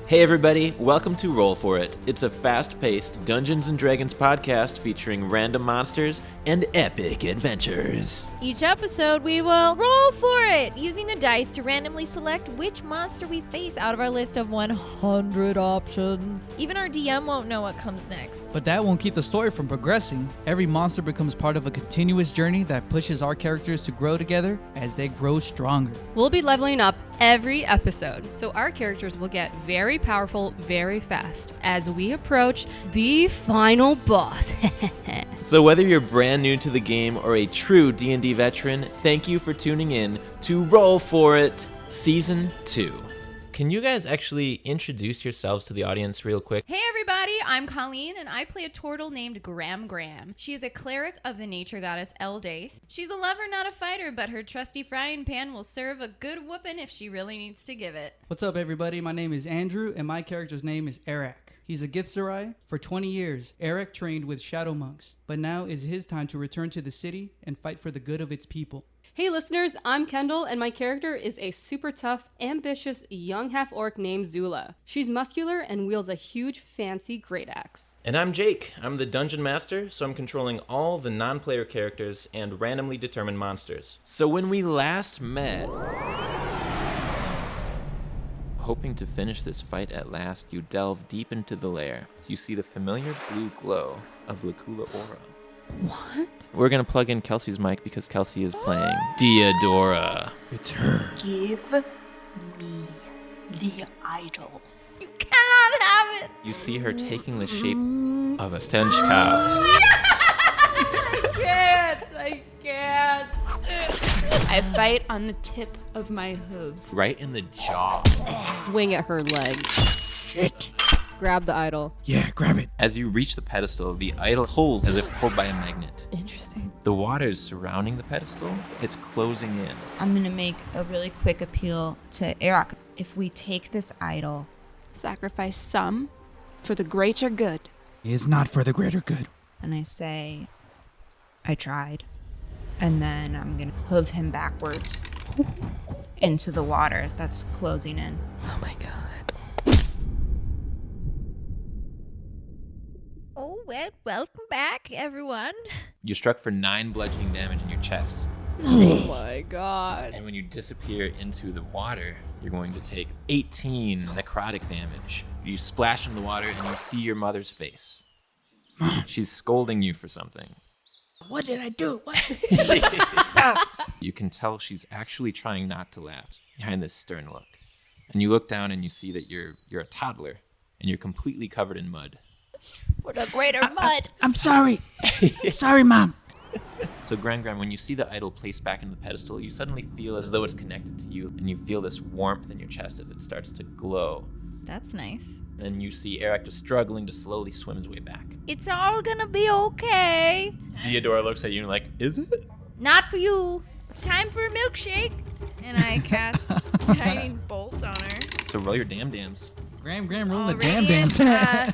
Hey everybody, welcome to Roll For It. It's a fast-paced Dungeons & Dragons podcast featuring random monsters and epic adventures. Each episode, we will roll for it, using the dice to randomly select which monster we face out of our list of 100 options. Even our DM won't know what comes next. But that won't keep the story from progressing. Every monster becomes part of a continuous journey that pushes our characters to grow together as they grow stronger. We'll be leveling up every episode, so our characters will get very powerful very fast as we approach the final boss. So whether you're brand new to the game or a true D&D veteran, thank you for tuning in to Roll For It Season 2. Can you guys actually introduce yourselves to the audience real quick? Hey everybody, I'm Colleen, and I play a turtle named Gram. She is a cleric of the nature goddess Eldaith. She's a lover, not a fighter, but her trusty frying pan will serve a good whooping if she really needs to give it. What's up, everybody? My name is Andrew, and my character's name is Eric. He's a Githzerai. For 20 years, Eric trained with shadow monks, but now is his time to return to the city and fight for the good of its people. Hey listeners, I'm Kendall, and my character is a super tough, ambitious young half-orc named Zula. She's muscular and wields a huge, fancy great axe. And I'm Jake. I'm the Dungeon Master, so I'm controlling all the non-player characters and randomly determined monsters. So when we last met, hoping to finish this fight at last, you delve deep into the lair. So you see the familiar blue glow of Lakula Aura. What? We're gonna plug in Kelsey's mic because Kelsey is playing Diadora. It's her. Give me the idol. You cannot have it! You see her taking the shape of a stench cow. I can't. I fight on the tip of my hooves. Right in the jaw. Swing at her legs. Shit. Grab the idol. Yeah, grab it. As you reach the pedestal, the idol pulls as if pulled by a magnet. Interesting. The waters surrounding the pedestal, it's closing in. I'm gonna make a really quick appeal to Eric. If we take this idol, Sacrifice some for the greater good. It's not for the greater good. and I say, I tried, and then I'm gonna hoof him backwards into the water that's closing in. Oh my god. Oh, well, welcome back, everyone. You struck for 9 bludgeoning damage in your chest. Oh my god. And when you disappear into the water, you're going to take 18 necrotic damage. You splash in the water and you see your mother's face. She's scolding you for something. What did I do? You can tell she's actually trying not to laugh behind this stern look. And you look down and you see that you're a toddler and you're completely covered in mud. For the greater mud. I'm sorry. Sorry, Mom. So Gran, when you see the idol placed back in the pedestal, you suddenly feel as though it's connected to you, and you feel this warmth in your chest as it starts to glow. That's nice. And you see Eric just struggling to slowly swim his way back. It's all gonna be okay. Theodora looks at you and like, is it? Not for you. Time for a milkshake. And I cast Guiding Bolt on her. So roll your dams. Graham, rolling the Radiant, damn.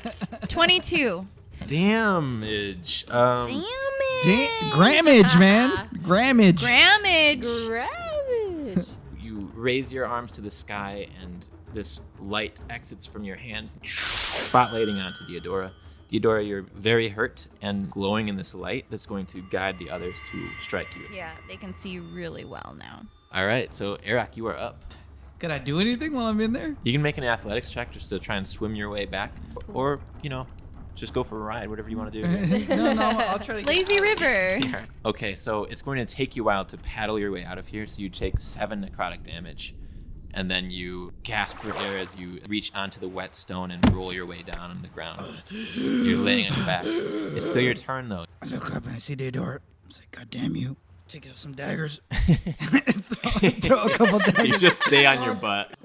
22. Damage. Damn it. Grammage, man. Grammage. Grammage. Grammage. You raise your arms to the sky and this light exits from your hands, spotlighting onto Diadora. Diadora, you're very hurt and glowing in this light that's going to guide the others to strike you. Yeah, they can see really well now. All right, so Eric, you are up. Could I do anything while I'm in there? You can make an athletics check just to try and swim your way back, or, just go for a ride, whatever you want to do. No, I'll try to Lazy River. Yeah. Okay, so it's going to take you a while to paddle your way out of here, so you take 7 necrotic damage, and then you gasp for air as you reach onto the wet stone and roll your way down on the ground. You're laying on your back. It's still your turn, though. I look up and I see Diadora. I say, God damn you. Take out some daggers. throw a couple daggers. You just stay on your butt.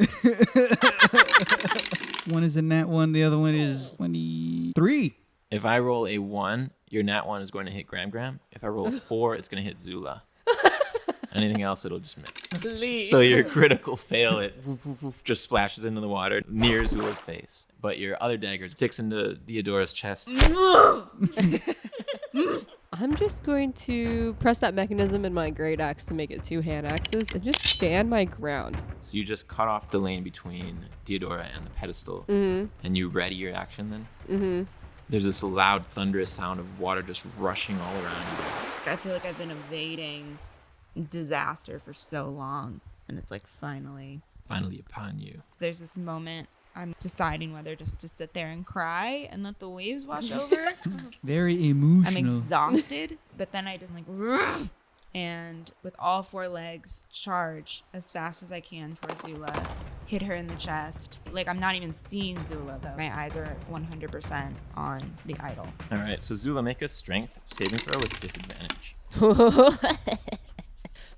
One is a nat 1, the other one is 23. If I roll a 1, your nat 1 is going to hit Gram. If I roll a 4, it's going to hit Zula. Anything else, it'll just miss. Please. So your critical fail, it just splashes into the water near Zula's face. But your other dagger sticks into Theodora's chest. I'm just going to press that mechanism in my great axe to make it 2 hand axes and just stand my ground. So you just cut off the lane between Diadora and the pedestal, Mm-hmm. and you ready your action then? Mm-hmm. There's this loud, thunderous sound of water just rushing all around you guys. I feel like I've been evading disaster for so long, and it's like finally Upon you. there's this moment I'm deciding whether just to sit there and cry and let the waves wash over. Very emotional. I'm exhausted, but then I just like and with all 4 legs charge as fast as I can towards Zula, hit her in the chest. Like I'm not even seeing Zula though. My eyes are 100% on the idol. All right, so Zula, make a strength saving throw with disadvantage.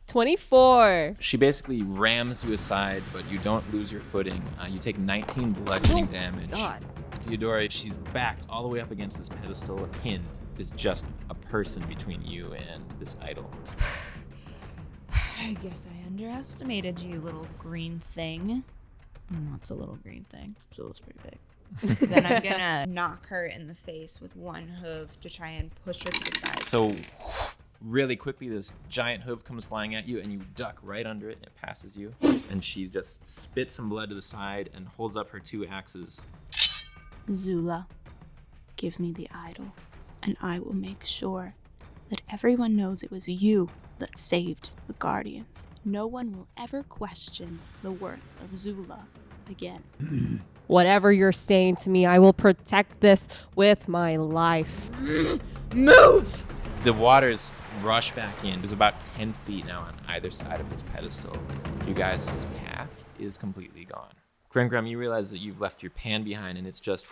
24. She basically rams you aside, but you don't lose your footing. You take 19 bludgeoning damage. God. Theodora, she's backed all the way up against this pedestal. Pinned is just a person between you and this idol. I guess I underestimated you, little green thing. Not so little green thing. Zula's pretty big. Then I'm gonna knock her in the face with one hoof to try and push her to the side. So really quickly, this giant hoof comes flying at you, and you duck right under it, and it passes you. And she just spits some blood to the side and holds up her 2 axes. Zula, give me the idol, and I will make sure that everyone knows it was you that saved the Guardians. No one will ever question the worth of Zula again. Whatever you're saying to me, I will protect this with my life. Move! The waters rush back in. There's about 10 feet now on either side of this pedestal. You guys' path is completely gone. Grim, you realize that you've left your pan behind, and it's just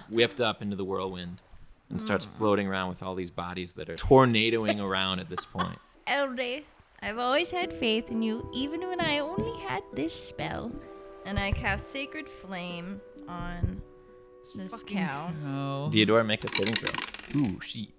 whipped up into the whirlwind and starts floating around with all these bodies that are tornadoing around at this point. Eldaith, I've always had faith in you, even when I only had this spell. And I cast Sacred Flame on this cow. Oh. Diadora, make a saving throw. Ooh, she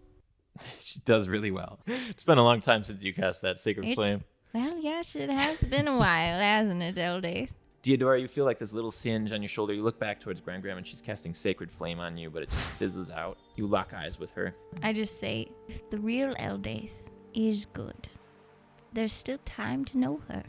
does really well. It's been a long time since you cast that Sacred Flame. Well, yes, it has been a while, hasn't it, Eldaith? Diadora, you feel like this little singe on your shoulder. You look back towards Gram, and she's casting Sacred Flame on you, but it just fizzles out. You lock eyes with her. I just say, if the real Eldaith is good, there's still time to know her.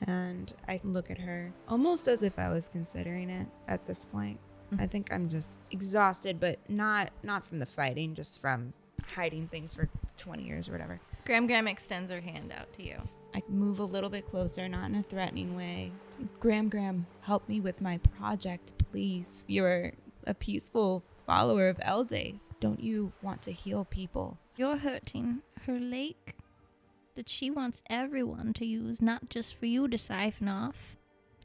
And I look at her almost as if I was considering it at this point. I think I'm just exhausted, but not from the fighting, just from hiding things for 20 years or whatever. Gram extends her hand out to you. I move a little bit closer, not in a threatening way. Gram, help me with my project, please. You're a peaceful follower of Eldaith. Don't you want to heal people? You're hurting her lake that she wants everyone to use, not just for you to siphon off.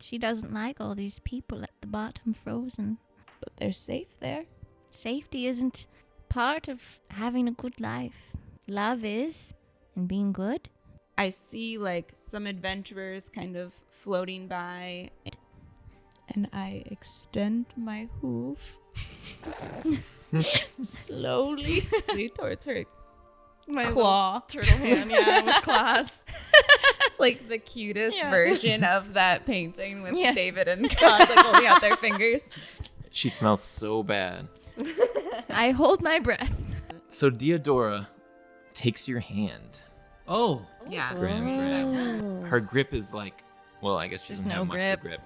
She doesn't like all these people at the bottom frozen. But they're safe there. Safety isn't part of having a good life. Love is, and being good. I see like some adventurers kind of floating by, and I extend my hoof slowly towards her My claw. turtle hand, yeah, with claws. It's like the cutest version of that painting with Yeah. David and God like holding out their fingers. She smells so bad. I hold my breath. So Diadora takes your hand. Oh. Yeah. Gram. Her grip is like, well, I guess she There's doesn't no have much grip. for grip.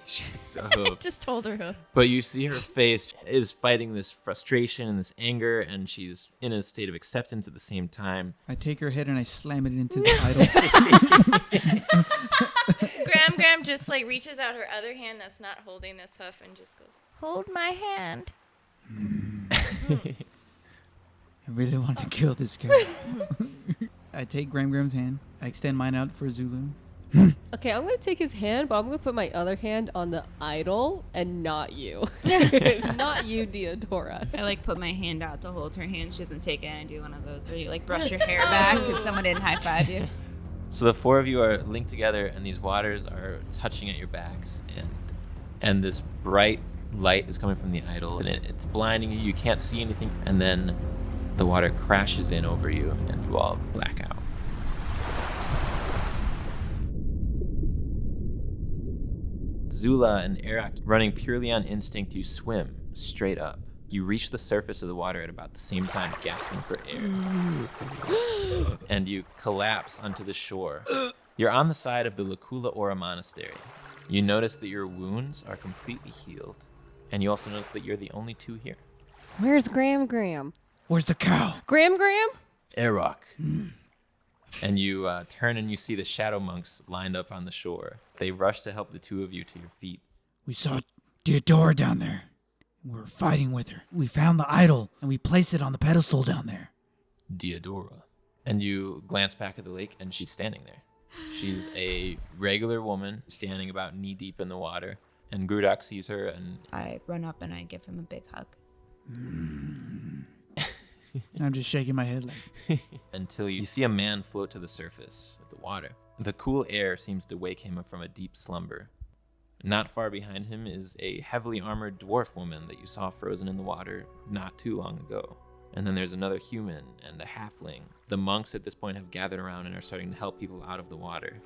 She's a hoof. Just hold her hoof. But you see her face is fighting this frustration and this anger, and she's in a state of acceptance at the same time. I take her head and I slam it into the idol. Gram just like reaches out her other hand that's not holding this hoof and just goes, hold my hand. I really want to kill this guy. I take Gram's hand. I extend mine out for Zulu. Okay, I'm gonna take his hand, but I'm gonna put my other hand on the idol and not you. Not you, Diadora. I like put my hand out to hold her hand. She doesn't take it, and I do one of those where you like brush your hair back because someone didn't high five you. So the 4 of you are linked together, and these waters are touching at your backs, and this bright light is coming from the idol, and it's blinding you. You can't see anything, and then the water crashes in over you, and you all black out. Zula and Arak, running purely on instinct, you swim straight up. You reach the surface of the water at about the same time, gasping for air. And you collapse onto the shore. You're on the side of the Lacula Ora Monastery. You notice that your wounds are completely healed. And you also notice that you're the only two here. Where's Graham? Where's the cow? Graham? Erok. And you turn and you see the shadow monks lined up on the shore. They rush to help the two of you to your feet. We saw Diadora down there. We were fighting with her. We found the idol, and we placed it on the pedestal down there. Diadora. And you glance back at the lake, and she's standing there. She's a regular woman standing about knee-deep in the water. And Grudak sees her, and I run up and I give him a big hug. I'm just shaking my head like... until you see a man float to the surface of the water. The cool air seems to wake him from a deep slumber. Not far behind him is a heavily armored dwarf woman that you saw frozen in the water not too long ago. And then there's another human and a halfling. The monks at this point have gathered around and are starting to help people out of the water.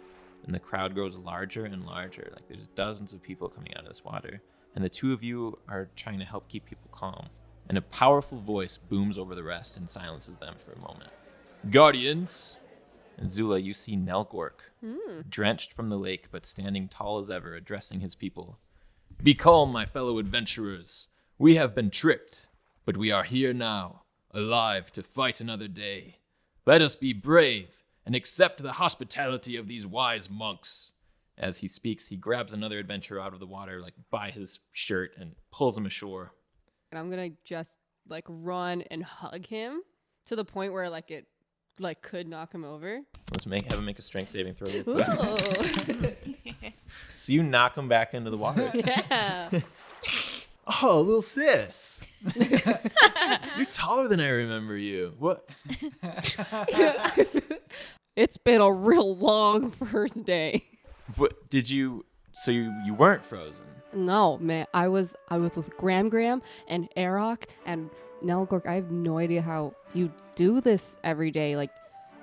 And the crowd grows larger and larger, like there's dozens of people coming out of this water. And the two of you are trying to help keep people calm. And a powerful voice booms over the rest and silences them for a moment. Guardians! And Zula, you see Nelgork, drenched from the lake, but standing tall as ever, addressing his people. Be calm, my fellow adventurers. We have been tricked, but we are here now, alive to fight another day. Let us be brave and accept the hospitality of these wise monks. As he speaks, he grabs another adventurer out of the water, like by his shirt, and pulls him ashore. And I'm gonna just like run and hug him to the point where like it like could knock him over. Let's have him make a strength saving throw real quick. Whoa. So you knock him back into the water. Yeah. Oh, little sis. You're taller than I remember you. What? It's been a real long first day. What did you? So you weren't frozen. No, man. I was with Graham and Erok and Nelgork. I have no idea how you do this every day. Like,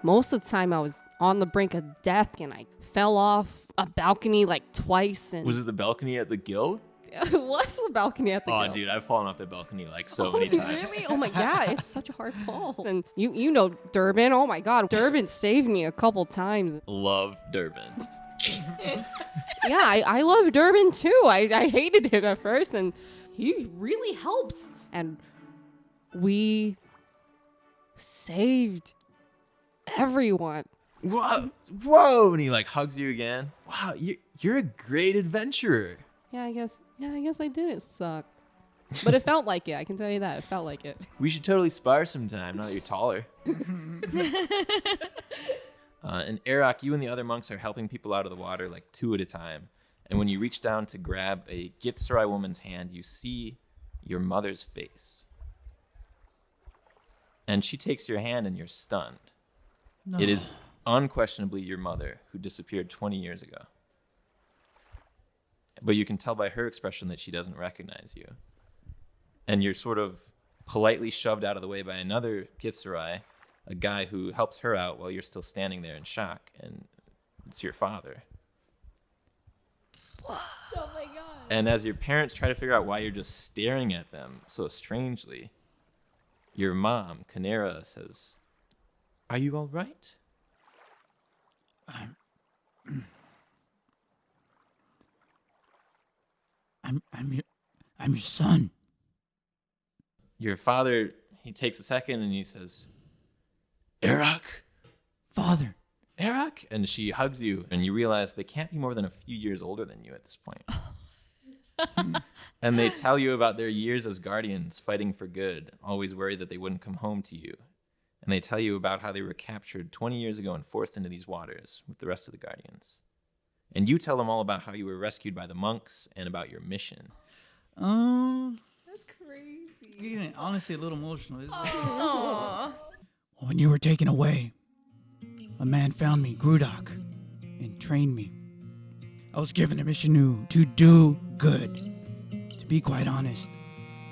most of the time I was on the brink of death and I fell off a balcony like twice. And Was it the balcony at the guild? it was the balcony at the Oh, guild. dude, I've fallen off the balcony like so many times. Really? Oh my, yeah, it's such a hard fall. And you know Durbin. Oh my God, Durbin saved me a couple times. Love Durbin. Yeah, I love Durbin too. I hated it at first, and he really helps. And we saved everyone. Whoa! And he like hugs you again. Wow, you're a great adventurer. Yeah, I guess I didn't suck. But it felt like it. I can tell you that. It felt like it. We should totally spar sometime now that you're taller. And Erok, you and the other monks are helping people out of the water like two at a time. And when you reach down to grab a Githzerai woman's hand, you see your mother's face. And she takes your hand and you're stunned. No. It is unquestionably your mother who disappeared 20 years ago. But you can tell by her expression that she doesn't recognize you. And you're sort of politely shoved out of the way by another Githzerai, a guy who helps her out while you're still standing there in shock, and it's your father. Oh my god. And as your parents try to figure out why you're just staring at them so strangely, your mom, Kanera, says, "Are you all right?" I'm your son. Your father, he takes a second and he says, "Erok? Father. Erok?" And she hugs you, and you realize they can't be more than a few years older than you at this point. And they tell you about their years as guardians fighting for good, always worried that they wouldn't come home to you. And they tell you about how they were captured 20 years ago and forced into these waters with the rest of the guardians. And you tell them all about how you were rescued by the monks and about your mission. That's crazy. Getting honestly a little emotional, isn't it? Aww. When you were taken away, a man found me, Grudak, and trained me. I was given a mission to do good. To be quite honest,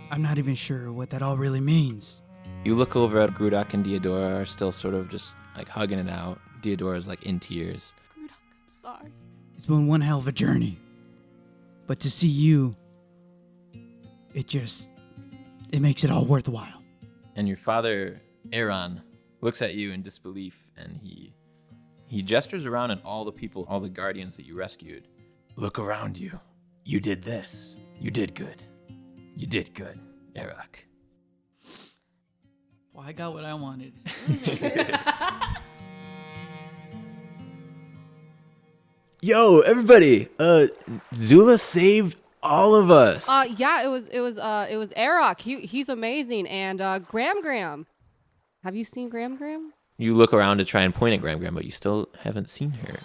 I'm not even sure what that all really means. You look over at Grudak and Diadora are still sort of just like hugging it out. Diadora's like in tears. Grudak, I'm sorry. It's been one hell of a journey. But to see you, it it makes it all worthwhile. And your father, Aaron, looks at you in disbelief, and he gestures around at all the people, all the guardians that you rescued. Look around you. You did this. You did good. You did good, Eric. Well, I got what I wanted. Yo, everybody! Zula saved all of us. Yeah, it was Eric. He's amazing. And Gram. Have you seen Gram? You look around to try and point at Gram, but you still haven't seen her.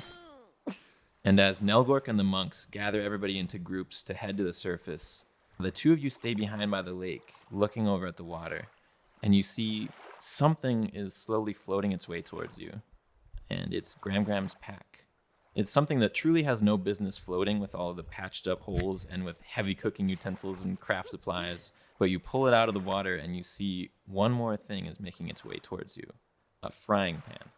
And as Nelgork and the monks gather everybody into groups to head to the surface, the two of you stay behind by the lake, looking over at the water, and you see something is slowly floating its way towards you, and it's Gram's pack. It's something that truly has no business floating with all of the patched up holes and with heavy cooking utensils and craft supplies, but you pull it out of the water and you see one more thing is making its way towards you, a frying pan.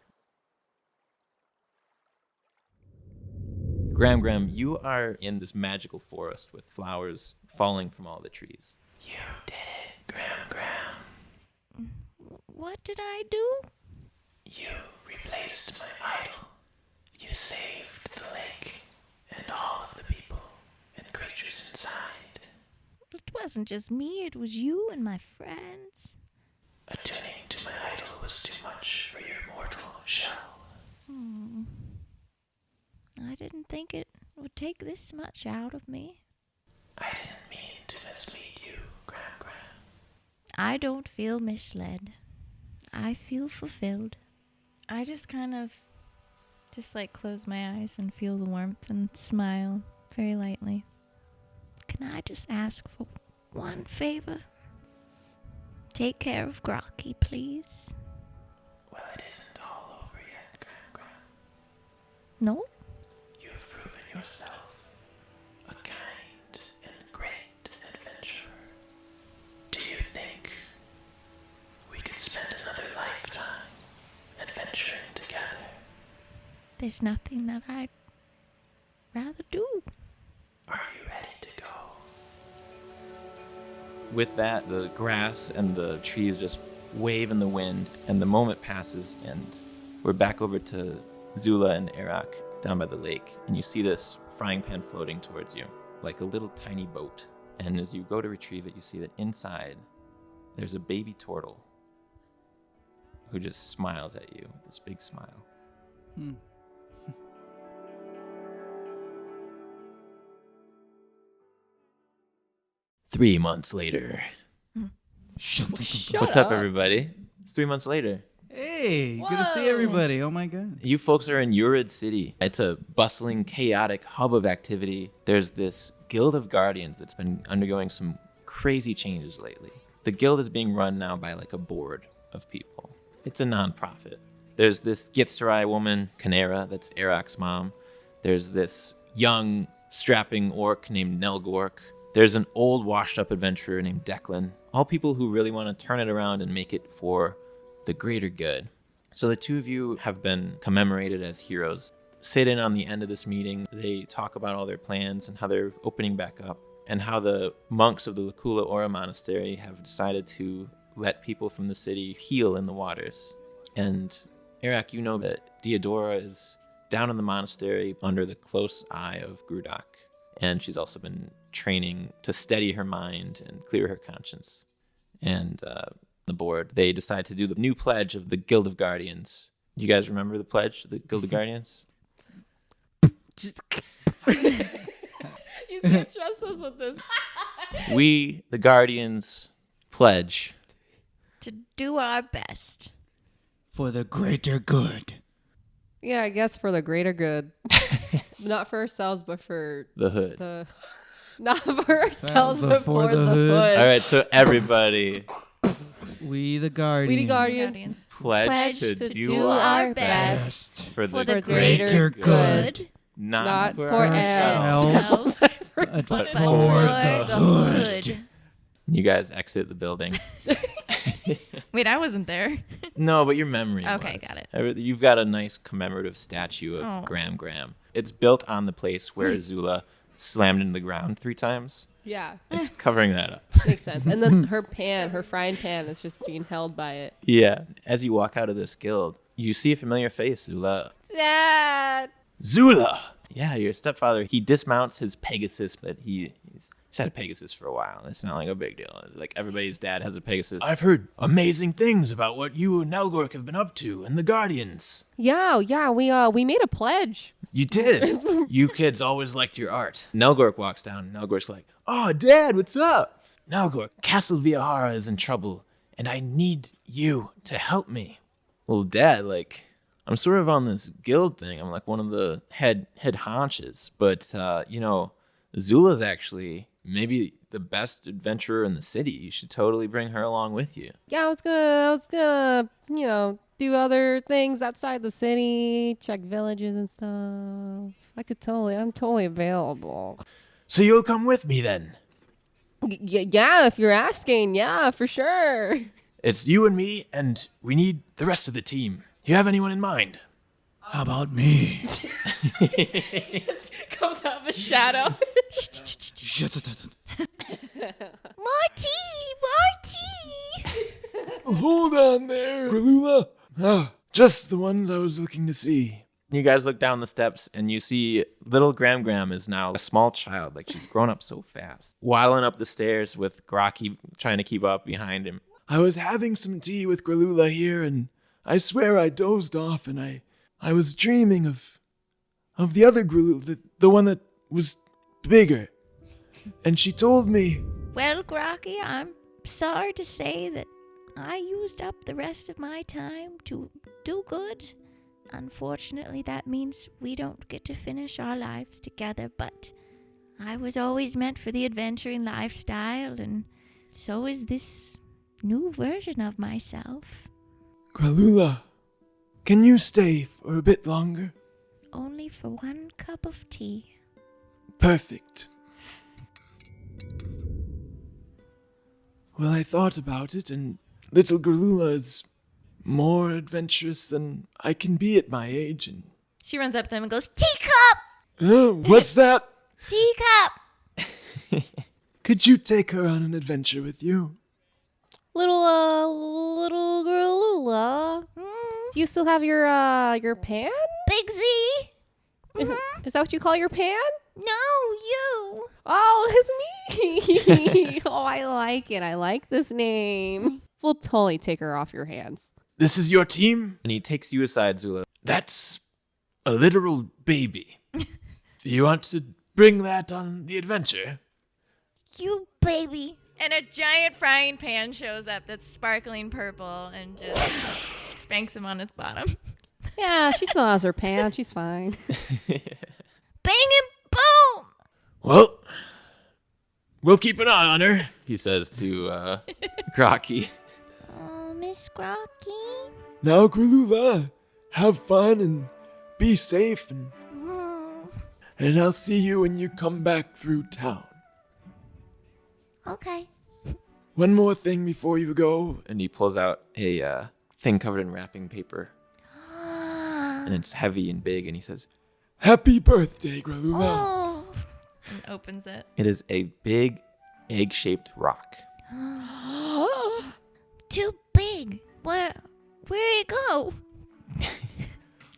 Gram, you are in this magical forest with flowers falling from all the trees. You did it, Gram. What did I do? You replaced my idol. You saved the lake and all of the people and creatures inside. It wasn't just me, it was you and my friends. Attuning to my idol was too much for your mortal shell. I didn't think it would take this much out of me. I didn't mean to mislead you, Gram. I don't feel misled. I feel fulfilled. I just kind of close my eyes and feel the warmth and smile very lightly. Can I just ask for one favor? Take care of Grocky, please. Well, it isn't all over yet, Gram. No? You've proven yourself a kind and great adventurer. Do you think we could spend another lifetime adventuring together? There's nothing that I'd rather do. Are you ready to go? With that, the grass and the trees just wave in the wind, and the moment passes, and we're back over to Zula and Eric down by the lake, and you see this frying pan floating towards you, like a little tiny boat. And as you go to retrieve it, you see that inside there's a baby turtle who just smiles at you with this big smile. 3 months later. What's up, everybody? It's 3 months later. Hey, good to see everybody. Oh my god. You folks are in Urid City. It's a bustling, chaotic hub of activity. There's this Guild of Guardians that's been undergoing some crazy changes lately. The guild is being run now by like a board of people. It's a non-profit. There's this Gitsarai woman, Kanera, that's Eric's mom. There's this young, strapping orc named Nelgork. There's an old, washed-up adventurer named Declan. All people who really want to turn it around and make it for the greater good. So the two of you have been commemorated as heroes. Sit in on the end of this meeting. They talk about all their plans and how they're opening back up, and how the monks of the Lacula Ora Monastery have decided to let people from the city heal in the waters. And Eric, you know that Diadora is down in the monastery under the close eye of Grudak. And she's also been training to steady her mind and clear her conscience. And the board, they decide to do the new pledge of the Guild of Guardians. You guys remember the pledge of the Guild of Guardians? You can't trust us with this. We, the Guardians, pledge To do our best. For the greater good. Yeah, I guess for the greater good. Not for ourselves, but for the hood. the... Not for ourselves, But but for for the the hood. hood. All right, so everybody We the Guardians. We the Guardians. pledge to do our best. for the the greater good. not for for ourselves. Else, But but for for the hood. You guys exit the building. Wait, I wasn't there. No, but your memory Okay, was. got it. You've got a nice commemorative statue of Oh. Gram. It's built on the place where Zula slammed into the ground 3 times. Yeah, It's covering that up. makes sense. And then her frying pan is just being held by it. Yeah. As you walk out of this guild, you see a familiar face, Zula. Dad! Zula! Yeah, your stepfather, he dismounts his Pegasus, but he's had a Pegasus for a while. It's not like a big deal. It's like everybody's dad has a Pegasus. I've heard amazing things about what you and Nelgork have been up to and the Guardians. Yeah, we made a pledge. You did. You kids always liked your art. Nelgork walks down. Nelgork's like, oh, Dad, what's up? Nelgork, Castle Viahara is in trouble, and I need you to help me. Well, Dad, like, I'm sort of on this guild thing. I'm like one of the head haunches. But, Zula's actually maybe the best adventurer in the city. You should totally bring her along with you. Yeah, I was gonna, do other things outside the city, check villages and stuff. I'm totally available. So you'll come with me then? Yeah, if you're asking, yeah, for sure. It's you and me, and we need the rest of the team. You have anyone in mind? How about me? Comes out of a shadow. Marty! Hold on there, Gralula. Just the ones I was looking to see. You guys look down the steps and you see little Gram is now a small child. Like, she's grown up so fast. Waddling up the stairs with Grocky trying to keep up behind him. I was having some tea with Gralula here, and I swear I dozed off, and I was dreaming of the other Gralula, the one that was bigger. And she told me... Well, Grocky, I'm sorry to say that I used up the rest of my time to do good. Unfortunately, that means we don't get to finish our lives together, but I was always meant for the adventuring lifestyle, and so is this new version of myself. Gralula, can you stay for a bit longer? Only for one cup of tea. Perfect. Well, I thought about it, and little Gralula is more adventurous than I can be at my age. And She runs up to them and goes, Teacup! What's that? Teacup! Could you take her on an adventure with you? Little girl Lula. Do you still have your pan? Big Z! Is that what you call your pan? No, you! Oh, it's me. Oh, I like it. I like this name. We'll totally take her off your hands. This is your team? And he takes you aside, Zula. That's a literal baby. Do you want to bring that on the adventure? You baby. And a giant frying pan shows up that's sparkling purple and just spanks him on his bottom. Yeah, she still has her pan. She's fine. Bang and boom! Well, we'll keep an eye on her, he says to Grocky. Oh, Miss Grocky. Now, Gralula, have fun and be safe, and I'll see you when you come back through town. Okay. One more thing before you go. And he pulls out a thing covered in wrapping paper. And it's heavy and big, and he says, Happy birthday, Gralula. Oh. And opens it. It is a big egg-shaped rock. Too big. Where'd it go?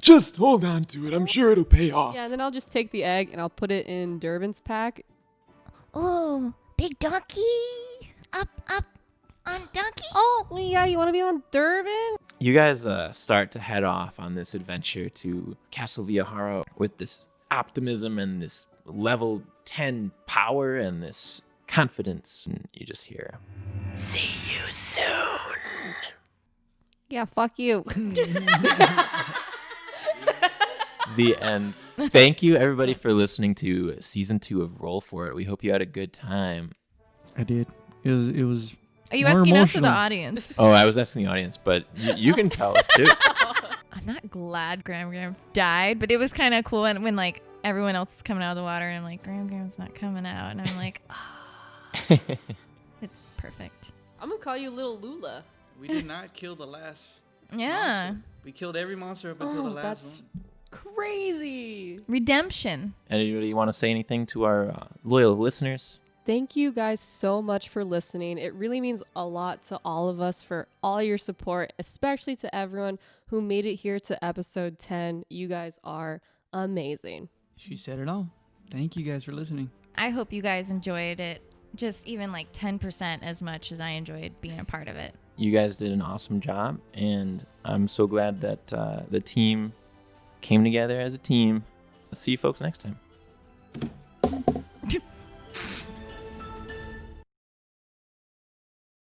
Just hold on to it. I'm sure it'll pay off. Yeah, and then I'll just take the egg and I'll put it in Durbin's pack. Oh, big donkey. Up on donkey. Oh, yeah, you want to be on Durbin? You guys start to head off on this adventure to Castle Viahara with this optimism and this level 10 power and this confidence. And you just hear, see you soon. Yeah, fuck you. The end. Thank you, everybody, for listening to season 2 of Roll For It. We hope you had a good time. I did. It was. Are you more asking us or the emotional. audience? Oh, I was asking the audience, but you can tell us too. I'm not glad Gram died, but it was kind of cool when like everyone else is coming out of the water and I'm like, Gram's not coming out. And I'm like, it's perfect. I'm going to call you Little Lula. We did not kill the last Yeah. monster. We killed every monster up until the last that's one. crazy. Redemption. Anybody want to say anything to our loyal listeners? Thank you guys so much for listening. It really means a lot to all of us for all your support, especially to everyone who made it here to episode 10. You guys are amazing. She said it all. Thank you guys for listening. I hope you guys enjoyed it just even like 10% as much as I enjoyed being a part of it. You guys did an awesome job, and I'm so glad that the team came together as a team. See you folks next time.